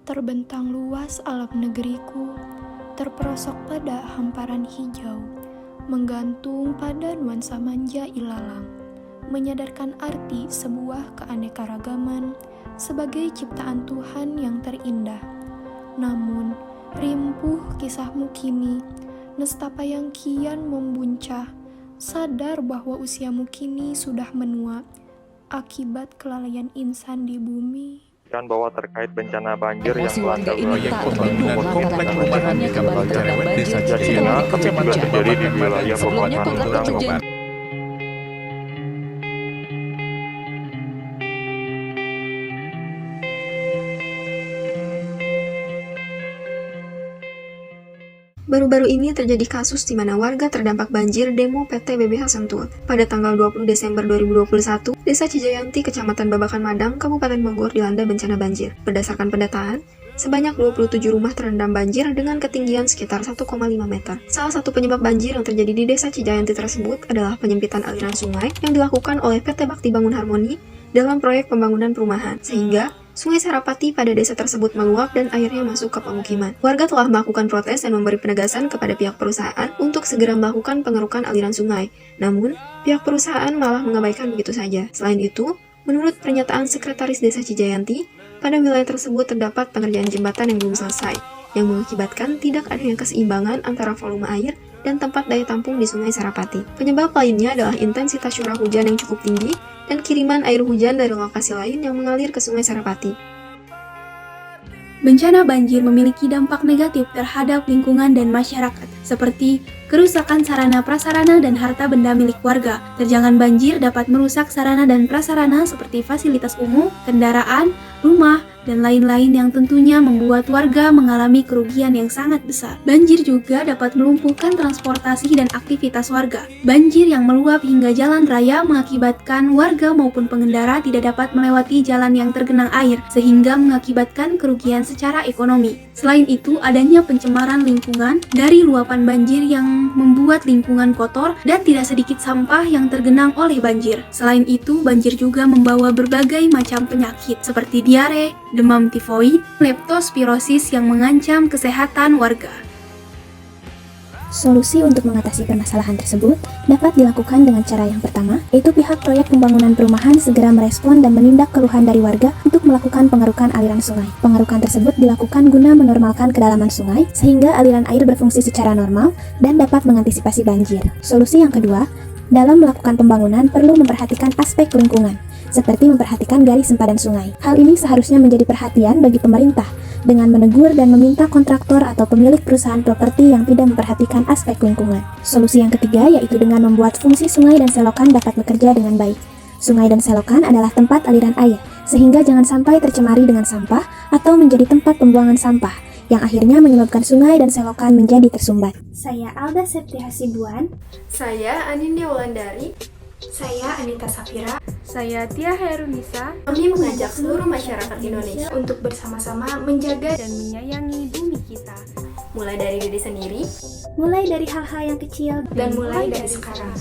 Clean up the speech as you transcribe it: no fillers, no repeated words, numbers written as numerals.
Terbentang luas alam negeriku, terperosok pada hamparan hijau, menggantung pada nuansa manja ilalang, menyadarkan arti sebuah keanekaragaman sebagai ciptaan Tuhan yang terindah. Namun, rimpuh kisahmu kini, nestapa yang kian membuncah, sadar bahwa usiamu kini sudah menua akibat kelalaian insan di bumi. Bahwa terkait bencana banjir yang warga melanda ini wilayah tak bendung lantaran pemukimannya kembali terendam banjir Desa setelah Cina dikecam juga hujan. terjadi di wilayah Sebelumnya Kabupaten program Tangerang. berjanji Baru-baru ini terjadi kasus di mana warga terdampak banjir demo PT BBH Sentul. Pada tanggal 20 Desember 2021, Desa Cijayanti, Kecamatan Babakan Madang, Kabupaten Bogor dilanda bencana banjir. Berdasarkan pendataan, sebanyak 27 rumah terendam banjir dengan ketinggian sekitar 1,5 meter. Salah satu penyebab banjir yang terjadi di Desa Cijayanti tersebut adalah penyempitan aliran sungai yang dilakukan oleh PT Bakti Bangun Harmoni dalam proyek pembangunan perumahan, sehingga Sungai Sarapati pada desa tersebut meluap dan airnya masuk ke pemukiman. Warga telah melakukan protes dan memberi penegasan kepada pihak perusahaan untuk segera melakukan pengerukan aliran sungai. Namun, pihak perusahaan malah mengabaikan begitu saja. Selain itu, menurut pernyataan Sekretaris Desa Cijayanti, pada wilayah tersebut terdapat pengerjaan jembatan yang belum selesai, yang mengakibatkan tidak adanya keseimbangan antara volume air dan tempat daya tampung di Sungai Sarapati. Penyebab lainnya adalah intensitas curah hujan yang cukup tinggi dan kiriman air hujan dari lokasi lain yang mengalir ke Sungai Sarapati. Bencana banjir memiliki dampak negatif terhadap lingkungan dan masyarakat, seperti kerusakan sarana prasarana dan harta benda milik warga. Terjangan banjir dapat merusak sarana dan prasarana seperti fasilitas umum, kendaraan, rumah, dan lain-lain yang tentunya membuat warga mengalami kerugian yang sangat besar. Banjir juga dapat melumpuhkan transportasi dan aktivitas warga. Banjir yang meluap hingga jalan raya mengakibatkan warga maupun pengendara tidak dapat melewati jalan yang tergenang air, sehingga mengakibatkan kerugian secara ekonomi. Selain itu, adanya pencemaran lingkungan dari luapan banjir yang membuat lingkungan kotor dan tidak sedikit sampah yang tergenang oleh banjir. Selain itu, banjir juga membawa berbagai macam penyakit seperti diare, demam tifoid, leptospirosis yang mengancam kesehatan warga. Solusi untuk mengatasi permasalahan tersebut dapat dilakukan dengan cara yang pertama, yaitu pihak proyek pembangunan perumahan segera merespon dan menindak keluhan dari warga untuk melakukan pengerukan aliran sungai. Pengerukan tersebut dilakukan guna menormalkan kedalaman sungai sehingga aliran air berfungsi secara normal dan dapat mengantisipasi banjir. Solusi yang kedua, dalam melakukan pembangunan perlu memperhatikan aspek lingkungan, seperti memperhatikan garis sempadan sungai. Hal ini seharusnya menjadi perhatian bagi pemerintah dengan menegur dan meminta kontraktor atau pemilik perusahaan properti yang tidak memperhatikan aspek lingkungan. Solusi yang ketiga yaitu dengan membuat fungsi sungai dan selokan dapat bekerja dengan baik. Sungai dan selokan adalah tempat aliran air, sehingga jangan sampai tercemari dengan sampah atau menjadi tempat pembuangan sampah, yang akhirnya menyebabkan sungai dan selokan menjadi tersumbat. Saya Alda Septi Hasibuan. Saya Anindya Wulandari. Saya Anita Safira. Saya Tia Herunisa. Kami mengajak seluruh masyarakat Indonesia untuk bersama-sama menjaga Dan menyayangi bumi kita. mulai dari diri sendiri mulai dari hal-hal yang kecil dan mulai dari sekarang.